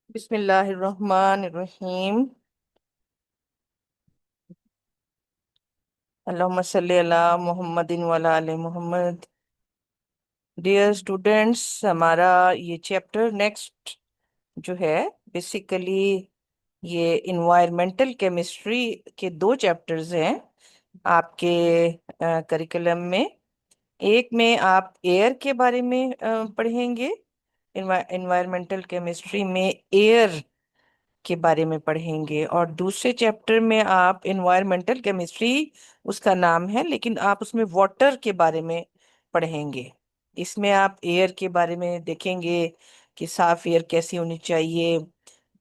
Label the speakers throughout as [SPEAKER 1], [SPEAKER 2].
[SPEAKER 1] बिस्मिल्लाहिर्रहमानिर्रहीम। अल्लाहुम्मा सल्ली अला मुहम्मदिन व अला आलि मुहम्मद। डियर स्टूडेंट्स, हमारा ये चैप्टर नेक्स्ट जो है, बेसिकली ये इन्वायरमेंटल केमिस्ट्री के दो चैप्टर्स हैं आपके करिकुलम में। एक में आप एयर के बारे में पढ़ेंगे। इन्वायरमेंटल केमिस्ट्री में एयर के बारे में पढ़ेंगे, और दूसरे चैप्टर में आप इन्वायरमेंटल केमिस्ट्री उसका नाम है, लेकिन आप उसमें वाटर के बारे में पढ़ेंगे। इसमें आप एयर के बारे में देखेंगे कि साफ एयर कैसी होनी चाहिए।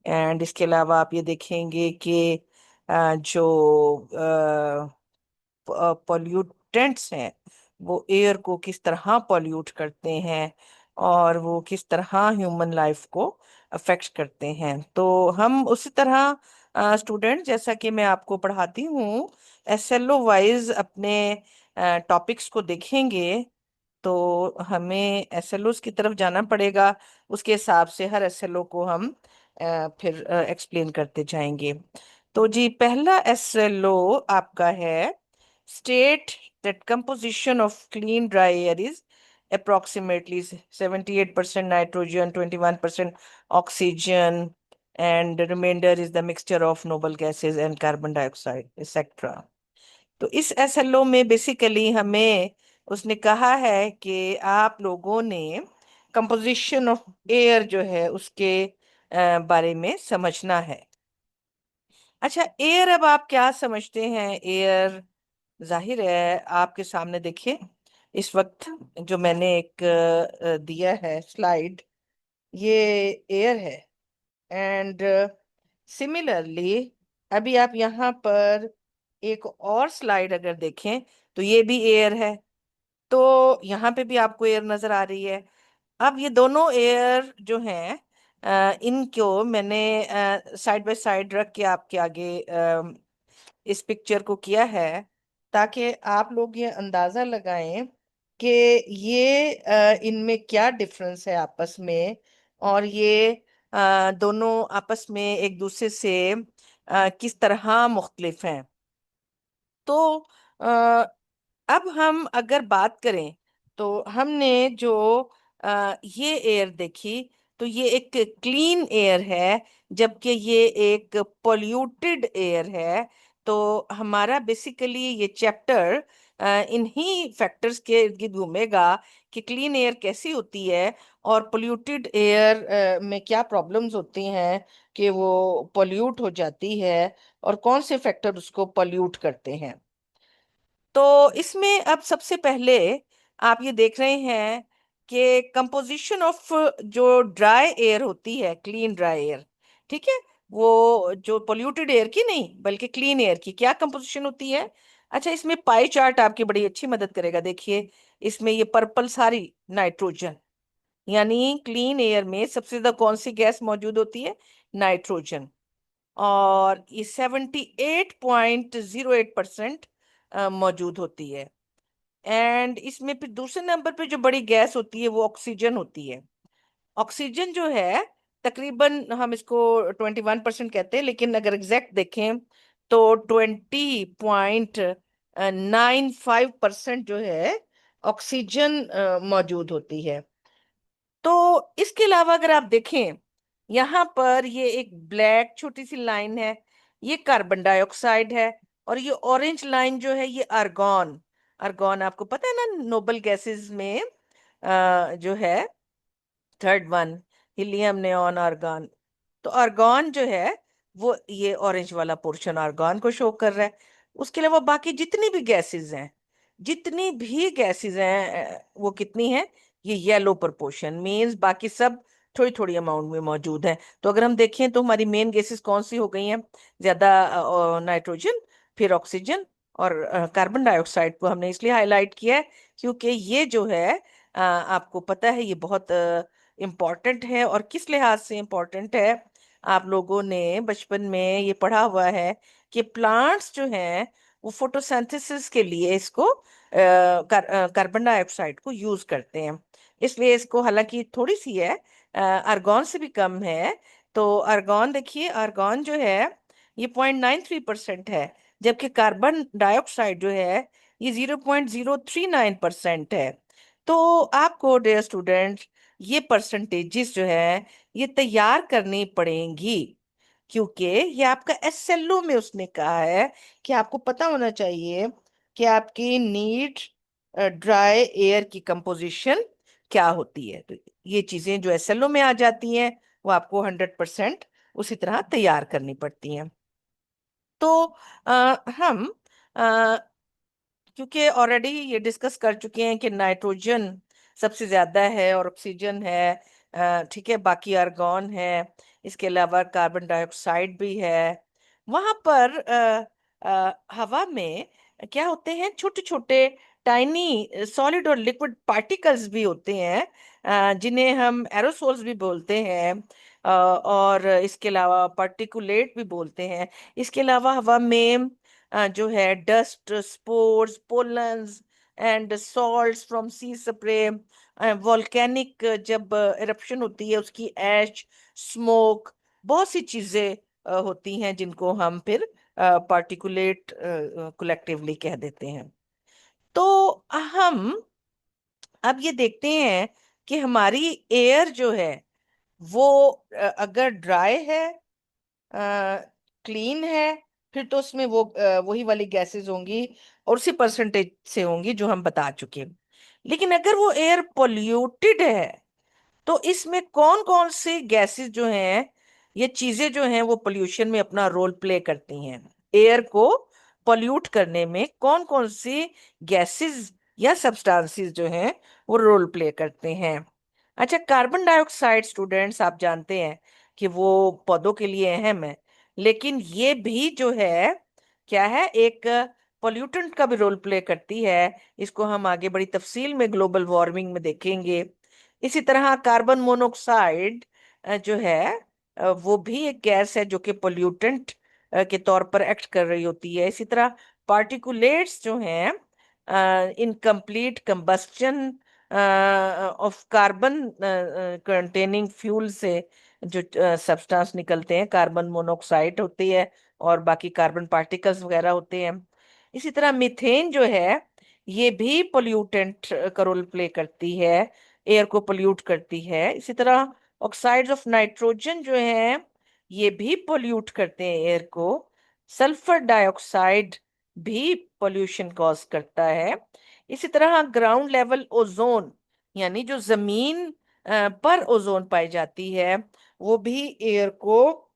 [SPEAKER 1] एंड इसके अलावा आप ये देखेंगे कि जो पॉल्यूटेंट्स हैं वो एयर को किस तरह पॉल्यूट करते हैं, और वो किस तरह ह्यूमन लाइफ को अफेक्ट करते हैं। तो हम उसी तरह स्टूडेंट, जैसा कि मैं आपको पढ़ाती हूँ, एसएलओ वाइज अपने टॉपिक्स को देखेंगे। तो हमें एसएलओस की तरफ जाना पड़ेगा। उसके हिसाब से हर एसएलओ को हम फिर एक्सप्लेन करते जाएंगे। तो जी, पहला एसएलओ आपका है, state that composition of clean dry air is approximately 78% nitrogen, 21% oxygen, and the remainder is the mixture of noble gases and carbon dioxide, etc. तो इस एसएलओ में बेसिकली हमें उसने कहा है कि आप लोगों ने कंपोजिशन ऑफ एयर जो है उसके बारे में समझना है। अच्छा, एयर, अब आप क्या समझते हैं एयर? जाहिर है आपके सामने देखिए, इस वक्त जो मैंने एक दिया है स्लाइड, ये एयर है। एंड सिमिलरली अभी आप यहाँ पर एक और स्लाइड अगर देखें तो ये भी एयर है। तो यहाँ पे भी आपको एयर नजर आ रही है। अब ये दोनों एयर जो हैं, इनको मैंने साइड बाय साइड रख के आपके आगे इस पिक्चर को किया है, ताकि आप लोग ये अंदाजा लगाएं कि ये इनमें क्या डिफरेंस है आपस में, और ये दोनों आपस में एक दूसरे से किस तरह मुख्तलिफ हैं। तो अ, अब हम अगर बात करें, तो हमने जो ये एयर देखी, तो ये एक क्लीन एयर है, जबकि ये एक पोल्यूटेड एयर है। तो हमारा बेसिकली ये चैप्टर इन्हीं फैक्टर्स के इर्द गिर्द घूमेगा कि क्लीन एयर कैसी होती है, और पोल्यूटेड एयर में क्या प्रॉब्लम्स होती हैं कि वो पोल्यूट हो जाती है, और कौन से फैक्टर उसको पोल्यूट करते हैं। तो इसमें अब सबसे पहले आप ये देख रहे हैं कि कंपोजिशन ऑफ जो ड्राई एयर होती है, क्लीन ड्राई एयर, ठीक है, वो जो पोल्यूटेड एयर की नहीं बल्कि क्लीन एयर की क्या कंपोजिशन होती है। अच्छा, इसमें पाई चार्ट आपकी बड़ी अच्छी मदद करेगा। देखिए, इसमें ये पर्पल सारी नाइट्रोजन, यानी क्लीन एयर में सबसे ज्यादा कौन सी गैस मौजूद होती है? नाइट्रोजन। और ये 78.08% मौजूद होती है। एंड इसमें फिर दूसरे नंबर पे जो बड़ी गैस होती है वो ऑक्सीजन होती है। ऑक्सीजन जो है, तकरीबन हम इसको 21% कहते हैं, लेकिन अगर एग्जैक्ट देखें तो 20.95% जो है ऑक्सीजन मौजूद होती है। तो इसके अलावा अगर आप देखें, यहाँ पर ये एक ब्लैक छोटी सी लाइन है, ये कार्बन डाइऑक्साइड है। और ये ऑरेंज लाइन जो है ये आर्गॉन। आर्गॉन आपको पता है ना, नोबल गैसेस में जो है third one, helium, neon, argon. तो आर्गॉन जो है वो ये ऑरेंज वाला पोर्शन आर्गॉन को शो कर रहा है। उसके अलावा बाकी जितनी भी गैसेस हैं, जितनी भी गैसेस हैं, वो कितनी हैं? ये येलो प्रोपोर्शन मींस बाकी सब थोड़ी थोड़ी अमाउंट में मौजूद हैं। तो अगर हम देखें तो हमारी मेन गैसेस कौन सी हो गई हैं? ज्यादा नाइट्रोजन, फिर ऑक्सीजन, और कार्बन डाइऑक्साइड को हमने इसलिए हाईलाइट किया है क्योंकि ये जो है आपको पता है ये बहुत इम्पोर्टेंट है। और किस लिहाज से इम्पोर्टेंट है? आप लोगों ने बचपन में ये पढ़ा हुआ है कि प्लांट्स जो हैं वो फोटोसिंथेसिस के लिए इसको कार्बन डाइऑक्साइड को यूज करते हैं। इसलिए इसको, हालांकि थोड़ी सी है, आर्गॉन से भी कम है, तो आर्गॉन देखिए, आर्गॉन जो है ये 0.93% है, जबकि कार्बन डाइऑक्साइड जो है ये 0.039% है। तो आपको डियर स्टूडेंट ये परसेंटेजेस जो है ये तैयार करनी पड़ेंगी, क्योंकि ये आपका एसएलओ में उसने कहा है कि आपको पता होना चाहिए कि आपकी नीट ड्राई एयर की कंपोजिशन क्या होती है। तो ये चीजें जो एसएलओ में आ जाती हैं वो आपको 100% उसी तरह तैयार करनी पड़ती हैं। तो हम क्योंकि ऑलरेडी ये डिस्कस कर चुके हैं कि नाइट्रोजन सबसे ज्यादा है और ऑक्सीजन है, ठीक है, बाकी आर्गॉन है, इसके अलावा कार्बन डाइऑक्साइड भी है। वहां पर हवा में क्या होते हैं, छोटे छोटे टाइनी सॉलिड और लिक्विड पार्टिकल्स भी होते हैं, जिन्हें हम एरोसोल्स भी बोलते हैं, और इसके अलावा पार्टिकुलेट भी बोलते हैं। इसके अलावा हवा में जो है dust, spores, pollens and salts from sea spray, volcanic जब इरप्शन होती है उसकी ऐश, स्मोक, बहुत सी चीजें होती हैं जिनको हम फिर पार्टिकुलेट कलेक्टिवली कह देते हैं। तो हम अब ये देखते हैं कि हमारी एयर जो है वो अगर ड्राई है, क्लीन है, फिर तो उसमें वो वही वाली गैसेस होंगी और उसी परसेंटेज से होंगी जो हम बता चुके। लेकिन अगर वो एयर पोल्यूटेड है तो इसमें कौन कौन सी गैसेस जो हैं, ये चीजें जो हैं वो पोल्यूशन में अपना रोल प्ले करती हैं। एयर को पोल्यूट करने में कौन कौन सी गैसेस या सब्सटेंसेस जो हैं वो रोल प्ले करते हैं। अच्छा, कार्बन डाइऑक्साइड स्टूडेंट्स आप जानते हैं कि वो पौधों के लिए अहम है, लेकिन ये भी जो है क्या है, एक पोल्यूटेंट का भी रोल प्ले करती है। इसको हम आगे बड़ी तफसील में ग्लोबल वार्मिंग में देखेंगे। इसी तरह कार्बन मोनोऑक्साइड जो है वो भी एक गैस है जो कि पोल्यूटेंट के तौर पर एक्ट कर रही होती है। इसी तरह पार्टिकुलेट्स जो हैं, incomplete combustion of carbon containing fuel से जो सब्सटेंस निकलते हैं, कार्बन मोनोऑक्साइड होती है और बाकी कार्बन पार्टिकल्स वगैरह होते हैं। इसी तरह मीथेन जो है ये भी पोल्यूटेंट का रोल प्ले करती है, एयर को पोल्यूट करती है। इसी तरह ऑक्साइड्स ऑफ नाइट्रोजन जो है ये भी पोल्यूट करते हैं एयर को। सल्फर डाइऑक्साइड भी पोल्यूशन कॉज करता है। इसी तरह ग्राउंड लेवल ओजोन, यानी जो जमीन पर ओजोन पाई जाती है, वो भी एयर को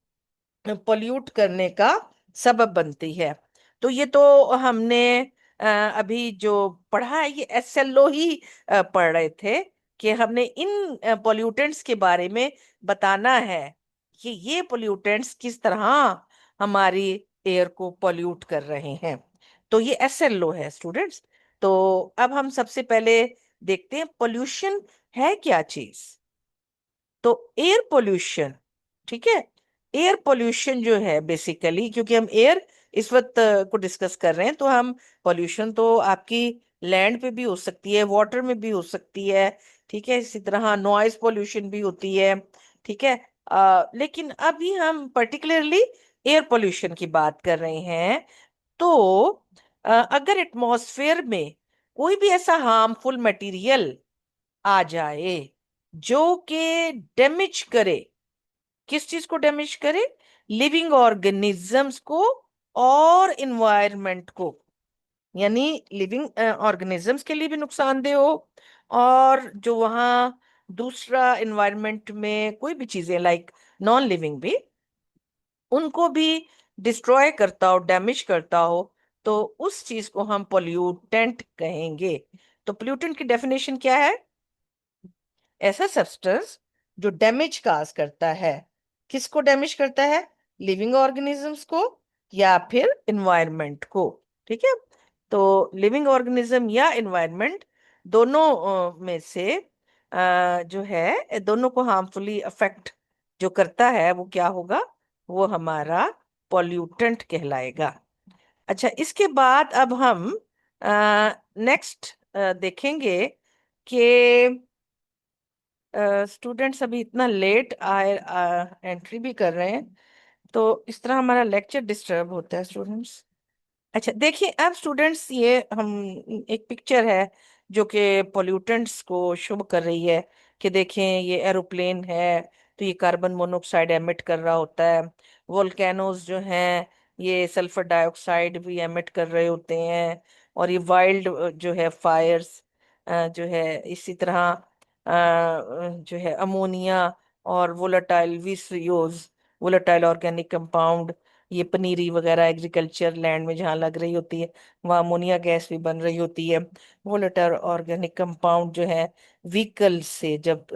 [SPEAKER 1] पोल्यूट करने का सबब बनती है। तो ये तो हमने अभी जो पढ़ा है ये एसएलओ ही पढ़ रहे थे कि हमने इन पोल्यूटेंट्स के बारे में बताना है कि ये पोल्यूटेंट्स किस तरह हमारी एयर को पोल्यूट कर रहे हैं। तो ये एसएलओ है स्टूडेंट्स। तो अब हम सबसे पहले देखते हैं पोल्यूशन है क्या चीज। तो एयर पोल्यूशन, ठीक है, एयर पोल्यूशन जो है बेसिकली, क्योंकि हम एयर इस वक्त को डिस्कस कर रहे हैं, तो हम पोल्यूशन तो आपकी लैंड पे भी हो सकती है, वाटर में भी हो सकती है, ठीक है, इसी तरह नॉइज पोल्यूशन भी होती है, ठीक है। लेकिन अभी हम पर्टिकुलरली एयर पोल्यूशन की बात कर रहे हैं। तो अगर एटमॉस्फेयर में कोई भी ऐसा हार्मफुल मटेरियल आ जाए जो कि डैमेज करे, किस चीज को डैमेज करे, लिविंग ऑर्गेनिजम्स को और इन्वायरमेंट को, यानी लिविंग ऑर्गेनिजम्स के लिए भी नुकसानदेह हो, और जो वहाँ दूसरा इन्वायरमेंट में कोई भी चीजें लाइक नॉन लिविंग भी, उनको भी डिस्ट्रॉय करता हो, डैमेज करता हो, तो उस चीज को हम पोल्यूटेंट कहेंगे। तो पोल्यूटेंट की डेफिनेशन क्या है? ऐसा सब्सटेंस जो डैमेज काज करता है। किसको डैमेज करता है? लिविंग ऑर्गेनिजम्स को या फिर एनवायरनमेंट को, ठीक है। तो लिविंग ऑर्गेनिज्म या एनवायरनमेंट दोनों में से जो है दोनों को हार्मफुली अफेक्ट जो करता है वो क्या होगा? वो हमारा पॉल्यूटेंट कहलाएगा। अच्छा, इसके बाद अब हम नेक्स्ट देखेंगे कि स्टूडेंट्स अभी इतना लेट आए, एंट्री भी कर रहे हैं, तो इस तरह हमारा लेक्चर डिस्टर्ब होता है स्टूडेंट्स। अच्छा देखिए, अब स्टूडेंट्स ये हम एक पिक्चर है जो कि पोल्यूटेंट्स को शो कर रही है, कि देखें ये एरोप्लेन है, तो ये कार्बन मोनोऑक्साइड एमिट कर रहा होता है। वोल्केनोज जो हैं, ये सल्फर डाइऑक्साइड भी एमिट कर रहे होते हैं। और ये वाइल्ड जो है फायर्स जो है, इसी तरह जो है अमोनिया और वोलेटाइल विसरियोज, वोलेटाइल ऑर्गेनिक कंपाउंड, ये पनीरी वगैरह एग्रीकल्चर लैंड में जहाँ लग रही होती है, वहाँ अमोनिया गैस भी बन रही होती है। वोलेटाइल ऑर्गेनिक कंपाउंड जो है व्हीकल से जब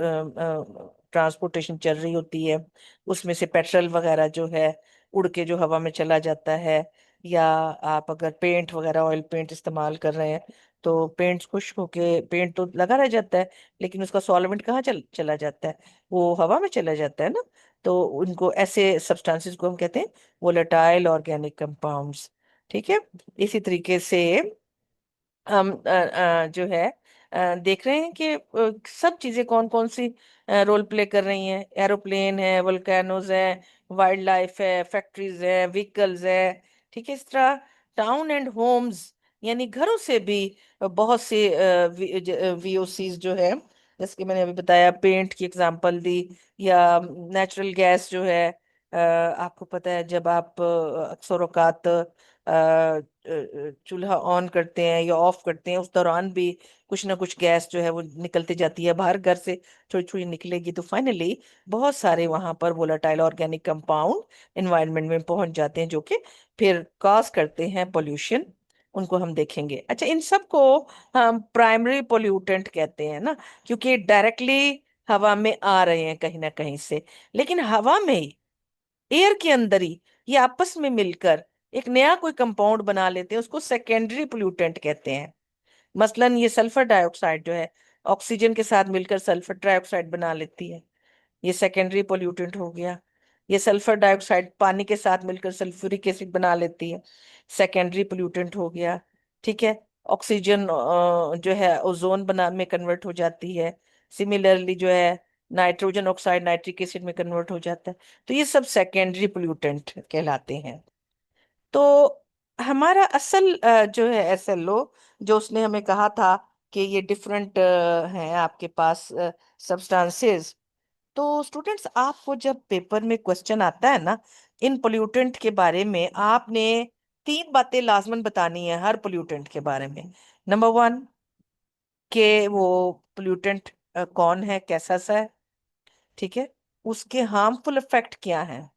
[SPEAKER 1] ट्रांसपोर्टेशन चल रही होती है, उसमें से पेट्रोल वगैरह जो है उड़ के जो हवा में चला जाता है। या आप अगर पेंट वगैरह ऑयल पेंट इस्तेमाल कर रहे हैं, तो पेंट खुश्क होके पेंट तो लगा रह जाता है, लेकिन उसका सॉल्वेंट कहाँ चला जाता है, वो हवा में चला जाता है ना। तो उनको ऐसे सब्सटेंसेस को हम कहते हैं वोलेटाइल ऑर्गेनिक कंपाउंड्स। ठीक है। इसी तरीके से हम जो है देख रहे हैं कि सब चीजें कौन कौन सी रोल प्ले कर रही हैं। एरोप्लेन है, वोल्केनोज है, वाइल्ड लाइफ है, फैक्ट्रीज है, व्हीकल्स है। ठीक है। इस तरह टाउन एंड होम्स, यानी घरों से भी बहुत से वीओसीज जो है, जैसे कि मैंने अभी बताया, पेंट की एग्जांपल दी, या नेचुरल गैस जो है, आपको पता है जब आप अक्सर औकात चूल्हा ऑन करते हैं या ऑफ करते हैं, उस दौरान भी कुछ ना कुछ गैस जो है वो निकलती जाती है बाहर, घर से थोड़ी थोड़ी निकलेगी, तो फाइनली बहुत सारे वहां पर वोलेटाइल ऑर्गेनिक कंपाउंड एनवायरनमेंट में पहुंच जाते हैं, जो कि फिर कॉज करते हैं पोल्यूशन। उनको हम देखेंगे। अच्छा, इन सब को हम प्राइमरी पोल्यूटेंट कहते हैं ना, क्योंकि डायरेक्टली हवा में आ रहे हैं कहीं ना कहीं से। लेकिन हवा में ही, एयर के अंदर ही, ये आपस में मिलकर एक नया कोई कंपाउंड बना लेते हैं, उसको सेकेंडरी पोल्यूटेंट कहते हैं। मसलन ये सल्फर डाइऑक्साइड जो है, ऑक्सीजन के साथ मिलकर सल्फर डाइऑक्साइड बना लेती है, ये सेकेंडरी पोल्यूटेंट हो गया। ये सल्फर डाइऑक्साइड पानी के साथ मिलकर सल्फ्यूरिक एसिड बना लेती है, सेकेंडरी पोल्यूटेंट हो गया। ठीक है। ऑक्सीजन जो है ओजोन बना में कन्वर्ट हो जाती है। सिमिलरली जो है नाइट्रोजन ऑक्साइड नाइट्रिक एसिड में कन्वर्ट हो जाता है। तो ये सब सेकेंडरी पोल्यूटेंट कहलाते हैं। तो हमारा असल जो है एसएलओ, जो उसने हमें कहा था कि ये डिफरेंट हैं आपके पास सब्सटेंसेस। तो स्टूडेंट्स, आपको जब पेपर में क्वेश्चन आता है ना इन पोल्यूटेंट के बारे में, आपने तीन बातें लाजमन बतानी है हर पोल्यूटेंट के बारे में। नंबर वन, कि वो पोल्यूटेंट कौन है, कैसा सा है। ठीक है। उसके हार्मफुल इफेक्ट क्या है,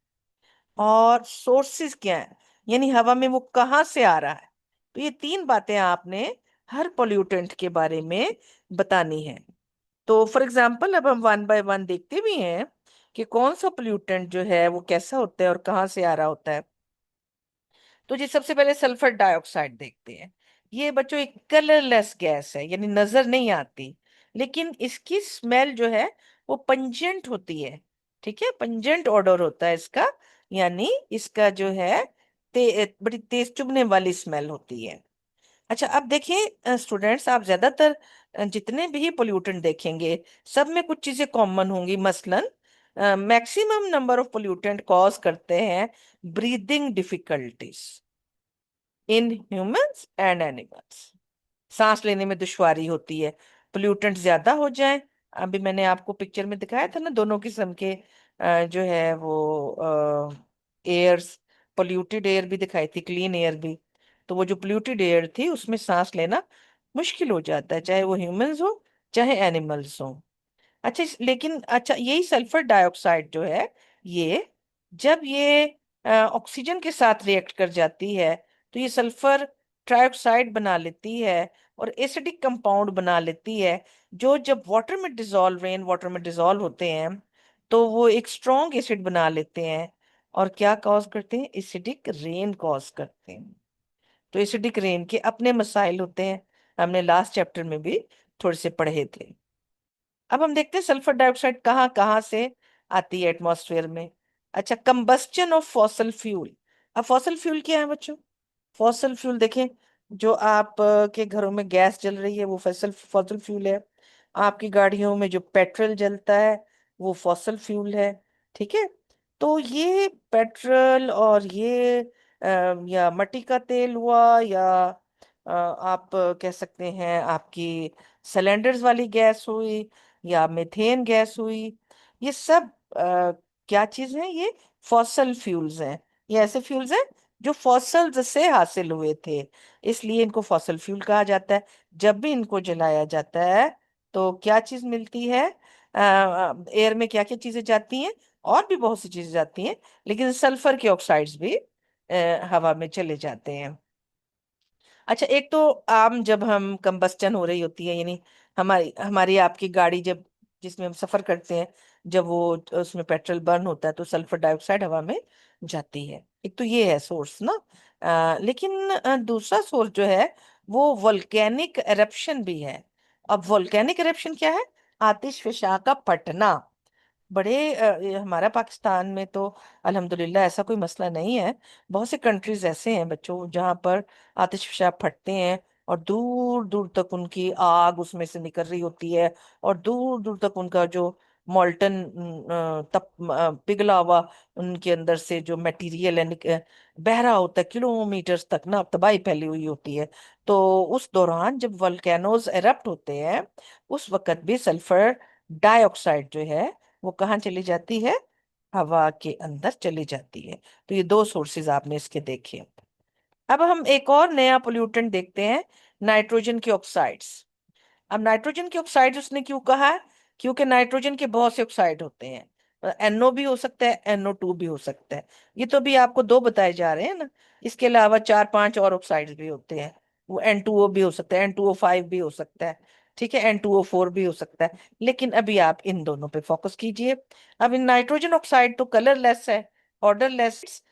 [SPEAKER 1] और सोर्सेज क्या है, यानी हवा में वो कहाँ से आ रहा है। तो ये तीन बातें आपने हर पोल्यूटेंट के बारे में बतानी है। तो फॉर एग्जाम्पल, अब हम वन बाय वन देखते भी हैं कि कौन सा पोल्यूटेंट जो है वो कैसा होता है और कहाँ से आ रहा होता है। तो जी सबसे पहले सल्फर डाइऑक्साइड देखते हैं। ये बच्चों एक कलरलेस गैस है, यानी नजर नहीं आती, लेकिन इसकी स्मेल जो है वो पंजेंट होती है। ठीक है, पंजेंट ऑडर होता है इसका, यानी इसका जो है बड़ी तेज चुभने वाली स्मेल होती है। अच्छा, अब देखिए स्टूडेंट्स, आप ज्यादातर जितने भी पोल्यूटेंट देखेंगे, सब में कुछ चीजें कॉमन होंगी। मसलन maximum number of pollutant cause करते हैं breathing difficulties in humans and animals. सांस लेने में दुश्वारी होती है, पोल्यूटेंट ज्यादा हो जाए। अभी मैंने आपको पिक्चर में दिखाया था ना, दोनों किस्म के जो है वो एयर्स, पोल्यूटेड एयर भी दिखाई थी, क्लीन एयर भी। तो वो जो पोल्यूटेड एयर थी उसमें सांस लेना मुश्किल हो जाता है, चाहे वो ह्यूमंस हो चाहे एनिमल्स हो। अच्छा लेकिन अच्छा, यही सल्फर डाइऑक्साइड जो है, ये जब ये ऑक्सीजन के साथ रिएक्ट कर जाती है, तो ये सल्फर ट्राइऑक्साइड बना लेती है और एसिडिक कंपाउंड बना लेती है, जो जब वाटर में डिजोल्व, रेन वाटर में डिजोल्व होते हैं, तो वो एक स्ट्रॉन्ग एसिड बना लेते हैं। और क्या कॉज करते हैं, एसिडिक रेन कॉज करते हैं। तो एसिडिक रेन के अपने मसाइल होते हैं, हमने लास्ट चैप्टर में भी थोड़े से पढ़े थे। अब हम देखते हैं सल्फर डाइऑक्साइड कहाँ कहाँ से आती है एटमॉस्फेयर में। अच्छा, कंबस्चन ऑफ फॉसल फ्यूल। अब फॉसल फ्यूल क्या है बच्चों? फॉसल फ्यूल देखें, जो आप के घरों में गैस जल रही है वो फॉसल फॉसल फ्यूल है। आपकी गाड़ियों में जो पेट्रोल जलता है वो फॉसल फ्यूल है। ठीक है। तो ये पेट्रोल और ये या मट्टी का तेल हुआ, या आप कह सकते हैं आपकी सिलेंडर्स वाली गैस हुई, या मीथेन गैस हुई, ये सब क्या चीज है? ये फॉसल फ्यूल्स हैं। ये ऐसे फ्यूल्स हैं जो फॉसल्स से हासिल हुए थे, इसलिए इनको फॉसल फ्यूल कहा जाता है। जब भी इनको जलाया जाता है तो क्या चीज मिलती है? एयर में क्या क्या चीजें जाती हैं? और भी बहुत सी चीजें जाती हैं, लेकिन सल्फर के ऑक्साइड्स भी हवा में चले जाते हैं। अच्छा, एक तो आम जब हम कंबस्टन हो रही होती है, यानी हमारी हमारी आपकी गाड़ी जब जिसमें हम सफर करते हैं, जब वो उसमें पेट्रोल बर्न होता है तो सल्फर डाइऑक्साइड हवा में जाती है। एक तो ये है सोर्स ना। लेकिन दूसरा सोर्स जो है वो वोल्केनिक एरप्शन भी है। अब वोल्केनिक एरप्शन क्या है? आतिश फिशा का फटना। बड़े ये हमारा पाकिस्तान में तो अल्हम्दुलिल्लाह ऐसा कोई मसला नहीं है। बहुत से कंट्रीज ऐसे हैं बच्चों जहाँ पर आतिशफिशा फटते हैं, और दूर दूर तक उनकी आग उसमें से निकल रही होती है, और दूर दूर तक उनका जो मॉल्टन तप पिघला हुआ उनके अंदर से जो मटेरियल है बह रहा होता है किलोमीटर तक ना, तबाही फैली हुई होती है। तो उस दौरान जब वल्केनोज एरप्ट होते हैं, उस वक्त भी सल्फर डाइऑक्साइड जो है वो कहाँ चली जाती है? हवा के अंदर चली जाती है। तो ये दो सोर्सेज आपने इसके देखे। अब हम एक और नया पोल्यूटेंट देखते हैं, नाइट्रोजन के ऑक्साइड्स। अब नाइट्रोजन के ऑक्साइड उसने क्यों कहा है? क्योंकि नाइट्रोजन के बहुत से ऑक्साइड होते हैं। NO भी हो सकता है, NO2 भी हो सकता है। ये तो भी आपको दो बताए जा रहे हैं ना। इसके अलावा चार पांच और ऑक्साइड्स भी होते हैं। वो N2O भी हो सकता है, N2O5 भी हो सकता है, ठीक है, N2O4 भी हो सकता है। लेकिन अभी आप इन दोनों पे फोकस कीजिए। अब इन नाइट्रोजन ऑक्साइड तो कलरलेस है, ऑर्डरलेस।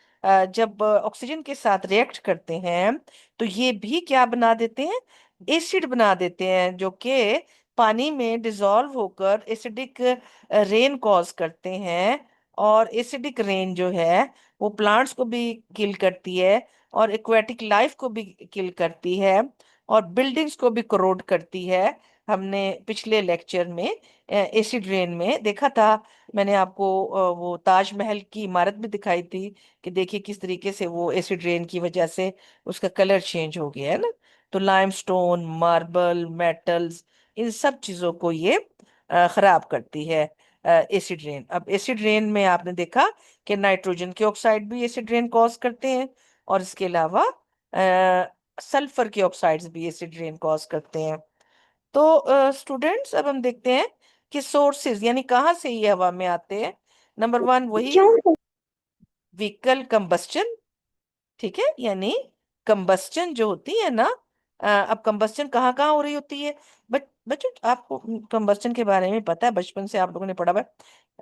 [SPEAKER 1] जब ऑक्सीजन के साथ रिएक्ट करते हैं तो ये भी क्या बना देते हैं? एसिड बना देते हैं, जो कि पानी में डिजॉल्व होकर एसिडिक रेन कॉज करते हैं। और एसिडिक रेन जो है वो प्लांट्स को भी किल करती है, और एक्वेटिक लाइफ को भी किल करती है, और बिल्डिंग्स को भी करोड करती है। हमने पिछले लेक्चर में एसिड रेन में देखा था। मैंने आपको वो ताजमहल की इमारत भी दिखाई थी कि देखिए किस तरीके से वो एसिड रेन की वजह से उसका कलर चेंज हो गया है ना। तो लाइमस्टोन, मार्बल, मेटल्स, इन सब चीजों को ये खराब करती है एसिड रेन। अब एसिड रेन में आपने देखा कि नाइट्रोजन के ऑक्साइड भी एसिड रेन कॉज करते हैं, और इसके अलावा सल्फर के ऑक्साइड्स भी एसिड रेन कॉज करते हैं। तो स्टूडेंट्स, अब हम देखते हैं कि सोर्सेज यानी कहाँ से ये हवा में आते हैं। नंबर वन वही
[SPEAKER 2] क्यों?
[SPEAKER 1] Vehicle combustion. ठीक है, यानी कंबस्टन जो होती है ना, अब कंबस्टन कहाँ कहाँ हो रही होती है? बच्चों, आपको कंबस्टन के बारे में पता है, बचपन से आप लोगों ने पढ़ा हुआ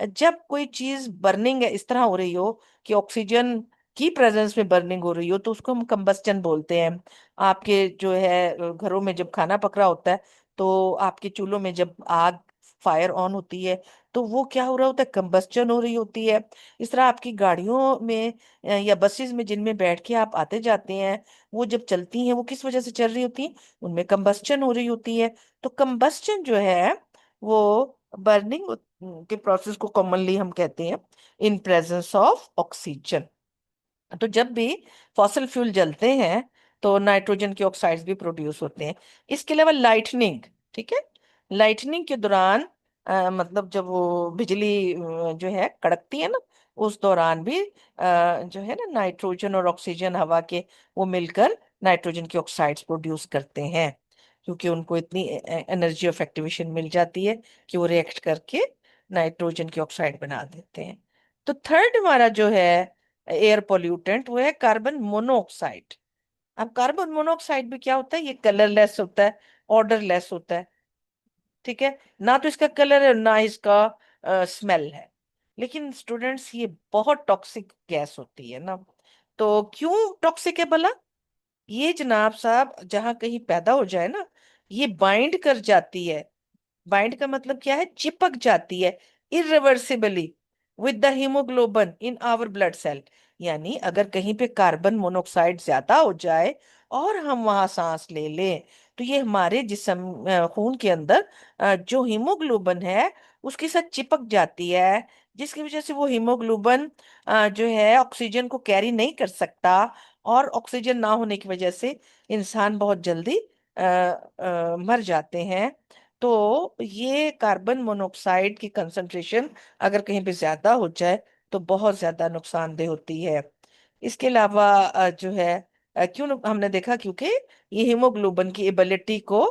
[SPEAKER 1] है। जब कोई चीज बर्निंग है इस तरह हो रही हो कि ऑक्सीजन की प्रेजेंस में बर्निंग हो रही हो, तो उसको हम कंबस्टन बोलते हैं। आपके जो है घरों में जब खाना पक रहा होता है, तो आपके चूल्हों में जब आग फायर ऑन होती है, तो वो क्या हो रहा होता है? कंबस्टन हो रही होती है। इस तरह आपकी गाड़ियों में या बसेस में जिनमें बैठ के आप आते जाते हैं, वो जब चलती हैं वो किस वजह से चल रही होती हैं? उनमें कंबस्टन हो रही होती है। तो कंबस्टन जो है वो बर्निंग के प्रोसेस को कॉमनली हम कहते हैं इन प्रेजेंस ऑफ ऑक्सीजन। तो जब भी फॉसिल फ्यूल जलते हैं तो नाइट्रोजन के ऑक्साइड्स भी प्रोड्यूस होते हैं। इसके अलावा लाइटनिंग, ठीक है, लाइटनिंग के दौरान मतलब जब वो बिजली जो है कड़कती है ना, उस दौरान भी जो है ना नाइट्रोजन और ऑक्सीजन हवा के वो मिलकर नाइट्रोजन के ऑक्साइड्स प्रोड्यूस करते हैं, क्योंकि उनको इतनी एनर्जी ऑफ एक्टिवेशन मिल जाती है कि वो रिएक्ट करके नाइट्रोजन के ऑक्साइड बना देते हैं। तो थर्ड हमारा जो है एयर पोल्यूटेंट वो है कार्बन मोनोऑक्साइड। अब कार्बन मोनोऑक्साइड भी क्या होता है? ये कलरलेस होता है, ऑर्डरलेस होता है। ठीक है, ना तो इसका कलर है ना इसका स्मेल है। लेकिन स्टूडेंट्स, ये बहुत टॉक्सिक गैस होती है ना। तो क्यों टॉक्सिक है भला? ये जनाब साहब जहां कहीं पैदा हो जाए ना, ये बाइंड कर जाती है। बाइंड का मतलब क्या है? चिपक जाती है irreversibly with the haemoglobin in our blood cell. यानी अगर कहीं पे कार्बन मोनोऑक्साइड ज्यादा हो जाए और हम वहां सांस ले लें, तो ये हमारे जिस्म खून के अंदर जो हीमोग्लोबिन है उसके साथ चिपक जाती है, जिसकी वजह से वो हीमोग्लोबिन जो है ऑक्सीजन को कैरी नहीं कर सकता, और ऑक्सीजन ना होने की वजह से इंसान बहुत जल्दी मर जाते हैं। तो ये कार्बन मोनोऑक्साइड की कंसंट्रेशन अगर कहीं पे ज्यादा हो जाए तो बहुत ज्यादा नुकसानदेह होती है। इसके अलावा जो है हमने देखा क्योंकि ये हीमोग्लोबिन की एबिलिटी को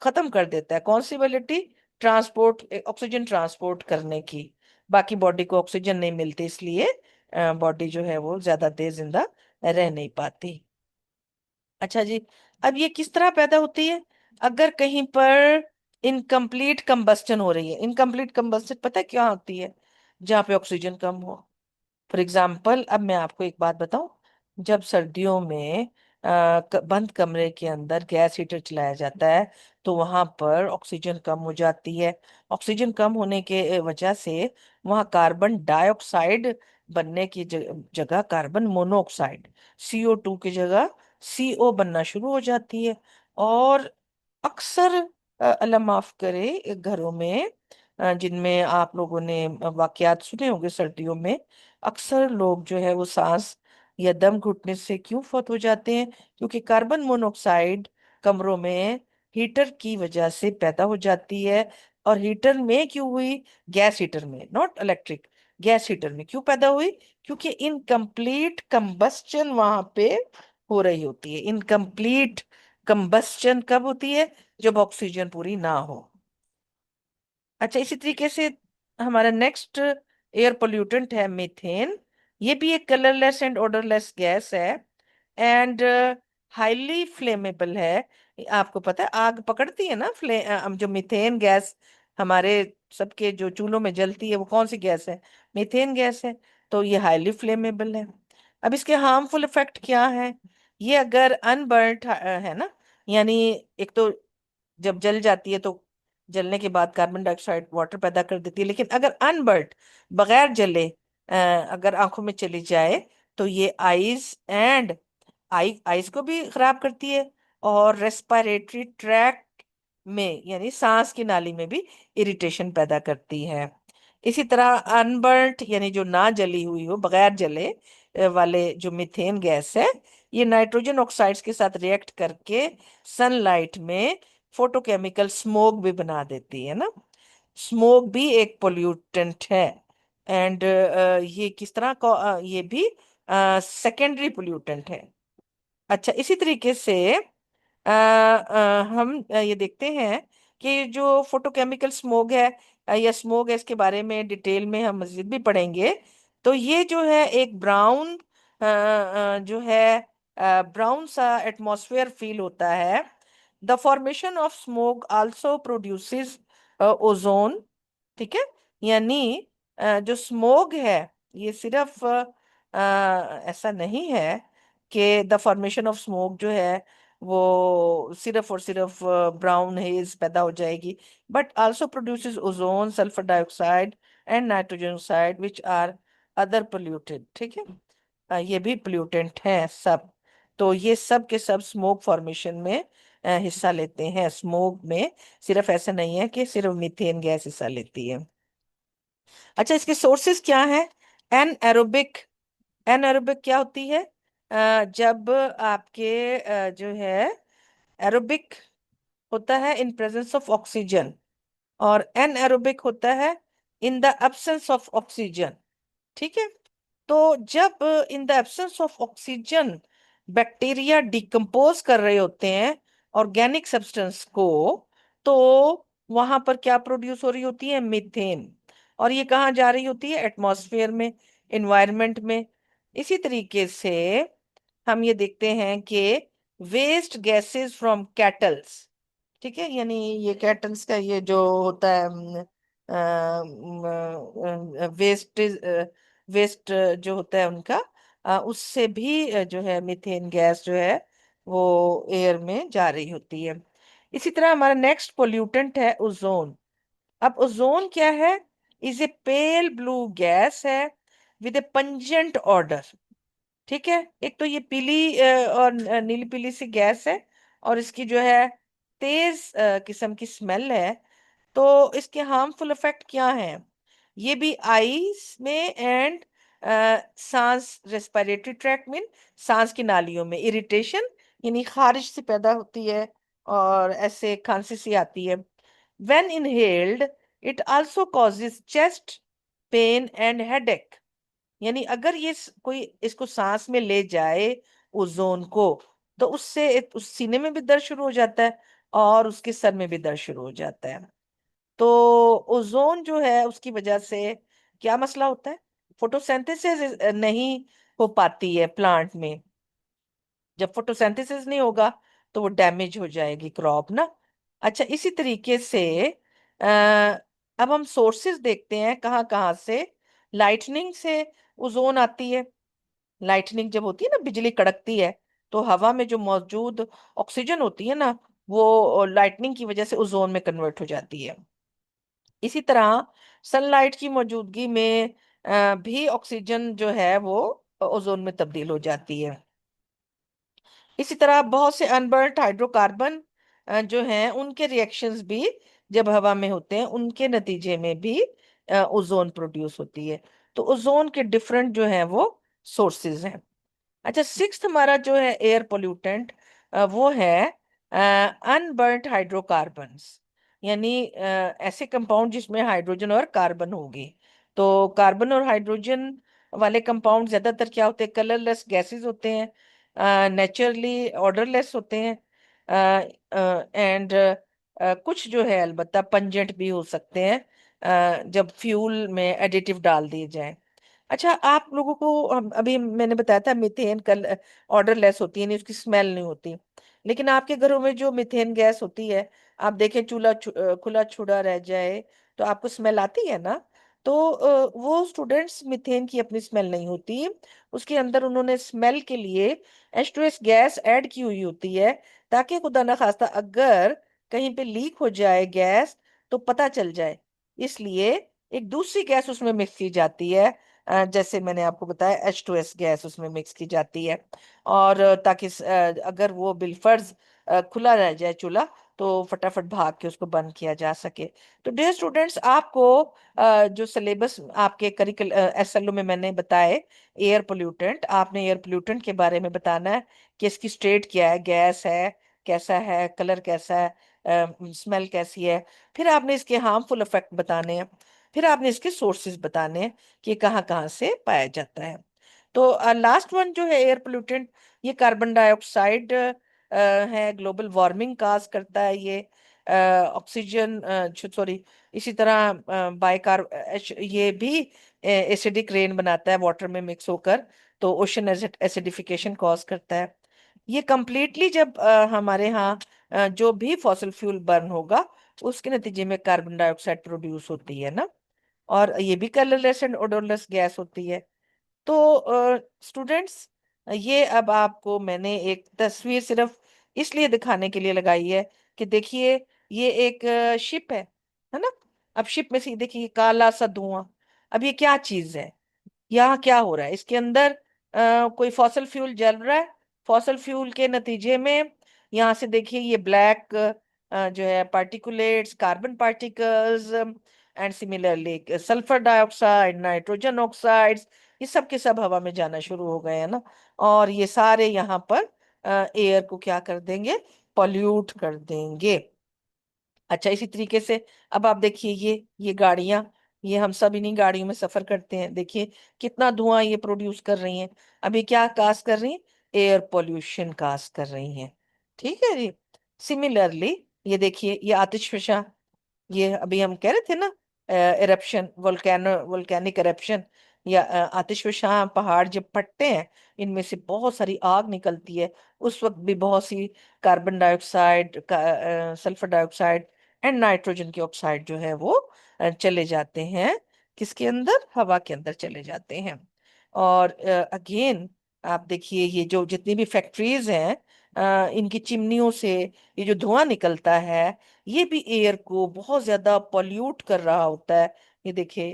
[SPEAKER 1] खत्म कर देता है। कौन सी एबिलिटी? ट्रांसपोर्ट, ऑक्सीजन ट्रांसपोर्ट करने की। बाकी बॉडी को ऑक्सीजन नहीं मिलती, इसलिए बॉडी जो है वो ज्यादा देर जिंदा रह नहीं पाती। अच्छा जी, अब ये किस तरह पैदा होती है? अगर कहीं पर इनकम्प्लीट कंबस्टन हो रही है। इनकम्प्लीट कंबस्टन पता है क्या होती है? जहाँ पे ऑक्सीजन कम हो। फॉर एग्जाम्पल, अब मैं आपको एक बात बताऊं। जब सर्दियों में बंद कमरे के अंदर गैस हीटर चलाया जाता है तो वहां पर ऑक्सीजन कम हो जाती है। ऑक्सीजन कम होने के वजह से वहां कार्बन डाइऑक्साइड बनने की जगह कार्बन मोनोऑक्साइड, CO2 की जगह CO बनना शुरू हो जाती है। और अक्सर अल्लाह माफ करे घरों में जिनमें आप लोगों ने वाकयात सुने होंगे सर्दियों में, अक्सर लोग जो है वो सांस या दम घुटने से क्यों फौत हो जाते हैं? क्योंकि कार्बन मोनोऑक्साइड कमरों में हीटर की वजह से पैदा हो जाती है। और हीटर में क्यों हुई? गैस हीटर में, नॉट इलेक्ट्रिक। गैस हीटर में क्यों पैदा हुई? क्योंकि इनकम्प्लीट कंबस्चन वहां पे हो रही होती है। इनकम्प्लीट कंबस्चन कब होती है? जब ऑक्सीजन पूरी ना हो। अच्छा, इसी तरीके से हमारा नेक्स्ट एयर पोल्यूटेंट है मीथेन। ये भी एक कलरलेस एंड ओडरलेस गैस है, एंड हाईली फ्लेमेबल है। आपको पता है आग पकड़ती है ना, जो मीथेन गैस हमारे सबके जो चूल्हों में जलती है वो कौन सी गैस है? मीथेन गैस है। तो ये हाईली फ्लेमेबल है। अब इसके हार्मफुल इफेक्ट क्या है? ये अगर अनबर्ट है ना, यानी एक तो जब जल जाती है तो जलने के बाद कार्बन डाइऑक्साइड वाटर पैदा कर देती है, लेकिन अगर अनबर्ट, बगैर जले अगर आंखों में चली जाए तो ये आईज को भी खराब करती है, और रेस्पिरेटरी ट्रैक्ट में यानी सांस की नाली में भी इरिटेशन पैदा करती है। इसी तरह अनबर्ट यानी जो ना जली हुई हो, बगैर जले वाले जो मीथेन गैस है, ये नाइट्रोजन ऑक्साइड्स के साथ रिएक्ट करके सनलाइट में फोटोकेमिकल स्मोक भी बना देती है ना। स्मोक भी एक पोल्यूटेंट है। एंड ये किस तरह का ये भी सेकेंडरी पोल्यूटेंट है। अच्छा, इसी तरीके से हम ये देखते हैं कि जो फोटोकेमिकल स्मोक है या स्मोक है, इसके बारे में डिटेल में हम मजीद भी पढ़ेंगे। तो ये जो है एक ब्राउन जो है ब्राउन सा एटमॉस्फेयर फील होता है। The formation of smoke also produces ozone. ठीक है, यानी जो स्मोक है ये सिर्फ ऐसा नहीं है कि द फॉर्मेशन ऑफ स्मोक जो है वो सिर्फ और सिर्फ ब्राउन हेज पैदा हो जाएगी, but also produces ozone, sulphur dioxide and nitrogen oxide which are other polluted. ठीक है, ये भी पोल्यूटेंट हैं सब। तो ये सब के सब स्मोक फॉर्मेशन में हिस्सा लेते हैं। स्मोक में सिर्फ ऐसा नहीं है कि सिर्फ मीथेन गैस हिस्सा लेती है। अच्छा, इसके सोर्सेज क्या है? एनएरोबिक। एनएरोबिक क्या होती है? जब आपके जो है एरोबिक होता है इन प्रेजेंस ऑफ ऑक्सीजन, और एनएरोबिक होता है in the absence of oxygen. ठीक है, तो जब in the absence of oxygen bacteria decompose कर रहे होते हैं ऑर्गेनिक सब्सटेंस को, तो वहां पर क्या प्रोड्यूस हो रही होती है? मीथेन। और ये कहाँ जा रही होती है? एटमॉस्फेयर में, एनवायरनमेंट में। इसी तरीके से हम ये देखते हैं कि वेस्ट गैसेस फ्रॉम कैटल्स, ठीक है, यानी ये कैटल्स का ये जो होता है वेस्ट, वेस्ट जो होता है उनका, उससे भी जो है मीथेन गैस जो है वो एयर में जा रही होती है। इसी तरह हमारा नेक्स्ट पोल्यूटेंट है ओजोन। अब ओजोन क्या है? Is a pale blue gas है विद ए पंजेंट ऑर्डर। ठीक है, एक तो ये पीली और नीली पीली सी गैस है, और इसकी जो है तेज किस्म की स्मेल है। तो इसके हार्मफुल इफेक्ट क्या हैं? ये भी आईज में एंड सांस, रेस्पिरेटरी ट्रैक्ट में, सांस की नालियों में इरिटेशन, यानी खारिश सी पैदा होती है और ऐसे खांसी सी आती है। When inhaled it also causes chest pain and headache. यानी अगर कोई इसको सांस में ले जाए ओजोन को, तो उससे उस सीने में भी दर्द शुरू हो जाता है और उसके सर में भी दर्द शुरू हो जाता है। तो ओजोन जो है उसकी वजह से क्या मसला होता है? फोटोसिंथेसिस नहीं हो पाती है प्लांट में। जब फोटोसिंथेसिस नहीं होगा तो वो डैमेज हो जाएगी क्रॉप ना। अच्छा, इसी तरीके से अब हम सोर्सेज देखते हैं कहाँ कहाँ से। लाइटनिंग से ओजोन आती है। लाइटनिंग जब होती है ना, बिजली कड़कती है, तो हवा में जो मौजूद ऑक्सीजन होती है ना, वो लाइटनिंग की वजह से ओजोन में कन्वर्ट हो जाती है। इसी तरह सनलाइट की मौजूदगी में भी ऑक्सीजन जो है वो ओजोन में तब्दील हो जाती है। इसी तरह बहुत से अनबर्न्ड हाइड्रोकार्बन जो हैं उनके रिएक्शंस भी जब हवा में होते हैं, उनके नतीजे में भी ओजोन प्रोड्यूस होती है। तो ओजोन के डिफरेंट जो हैं वो सोर्सेज हैं। अच्छा, सिक्स्थ हमारा जो है एयर पोल्यूटेंट, वो है अनबर्न्ड हाइड्रोकार्बन्स। यानी ऐसे कंपाउंड जिसमें हाइड्रोजन और कार्बन होगी। तो कार्बन और हाइड्रोजन वाले कंपाउंड ज्यादातर क्या होते हैं? कलरलेस गैसेस होते हैं, नेचुरली ऑर्डरलेस होते हैं, एंड कुछ जो है अलबत्ता पंजेंट भी हो सकते हैं जब फ्यूल में एडिटिव डाल दिए जाएं। अच्छा, आप लोगों को अभी मैंने बताया था मीथेन कल ऑर्डर लेस होती है, नहीं उसकी स्मेल नहीं होती। लेकिन आपके घरों में जो मीथेन गैस होती है, आप देखें चूल्हा खुला छुड़ा रह जाए तो आपको स्मेल आती है ना। तो वो स्टूडेंट्स, मीथेन की अपनी स्मेल नहीं होती। उसके अंदर उन्होंने स्मेल के लिए H2S गैस ऐड की हुई होती है, ताकि खुदा ना खास्ता अगर कहीं पे लीक हो जाए गैस तो पता चल जाए। इसलिए एक दूसरी गैस उसमें मिक्स की जाती है, जैसे मैंने आपको बताया H2S गैस उसमें मिक्स की जाती है। और ताकि अगर वो बिलफर्ज खुला रह जाए चूल्हा, तो फटाफट भाग के उसको बंद किया जा सके। तो डियर स्टूडेंट्स, आपको जो सिलेबस आपके करिकुल SLO में मैंने बताए एयर पोल्यूटेंट, आपने एयर पोल्यूटेंट के बारे में बताना है कि इसकी स्टेट क्या है, गैस है, कैसा है, कलर कैसा है, स्मेल कैसी है। फिर आपने इसके हार्मफुल इफेक्ट बताने हैं। फिर आपने इसके सोर्सेज बताने हैं कि ये कहाँ कहाँ से पाया जाता है। तो लास्ट वन जो है एयर पोल्यूटेंट, ये कार्बन डाइऑक्साइड है, ग्लोबल वार्मिंग काज करता है ये। ऑक्सीजन, सॉरी, इसी तरह बाइकार ये भी एसिडिक रेन बनाता है वाटर में मिक्स होकर, तो ओशन एसिडिफिकेशन कॉज करता है। ये कंप्लीटली जब हमारे यहाँ जो भी फॉसिल फ्यूल बर्न होगा, उसके नतीजे में कार्बन डाइऑक्साइड प्रोड्यूस होती है ना। और ये भी कलरलेस एंड ओडोरलेस गैस होती है। तो स्टूडेंट्स, ये अब आपको मैंने एक तस्वीर सिर्फ इसलिए दिखाने के लिए लगाई है कि देखिए, ये एक शिप है ना। अब शिप में से ये देखिए काला सा धुआं। अब ये क्या चीज है? यहाँ क्या हो रहा है? इसके अंदर कोई फॉसल फ्यूल जल रहा है। फॉसल फ्यूल के नतीजे में यहाँ से देखिए ये ब्लैक जो है particulates, carbon particles and similarly sulphur dioxide, nitrogen oxides, ये सब के सब हवा में जाना शुरू हो गए हैं ना। और ये सारे यहाँ पर एयर को क्या कर देंगे? पॉल्यूट कर देंगे। अच्छा, इसी तरीके से अब आप देखिए ये गाड़ियां, ये हम सब इन्हीं गाड़ियों में सफर करते हैं, देखिए कितना धुआं ये प्रोड्यूस कर रही हैं। अभी क्या काज कर रही हैं? एयर पोल्यूशन काज कर रही हैं। ठीक है जी। सिमिलरली ये देखिए ये आतिशफशा, ये अभी हम कह रहे थे ना, इरप्शन, वोल्केनिक इरप्शन, या आतिशफशां पहाड़ जब फटते हैं, इनमें से बहुत सारी आग निकलती है। उस वक्त भी बहुत सी carbon dioxide, sulphur dioxide and nitrogen की ऑक्साइड जो है वो चले जाते हैं, किसके अंदर? हवा के अंदर चले जाते हैं। और अगेन आप देखिए ये जो जितनी भी फैक्ट्रीज हैं, इनकी चिमनियों से ये जो धुआं निकलता है, ये भी एयर को बहुत ज्यादा पॉल्यूट कर रहा होता है। ये देखिए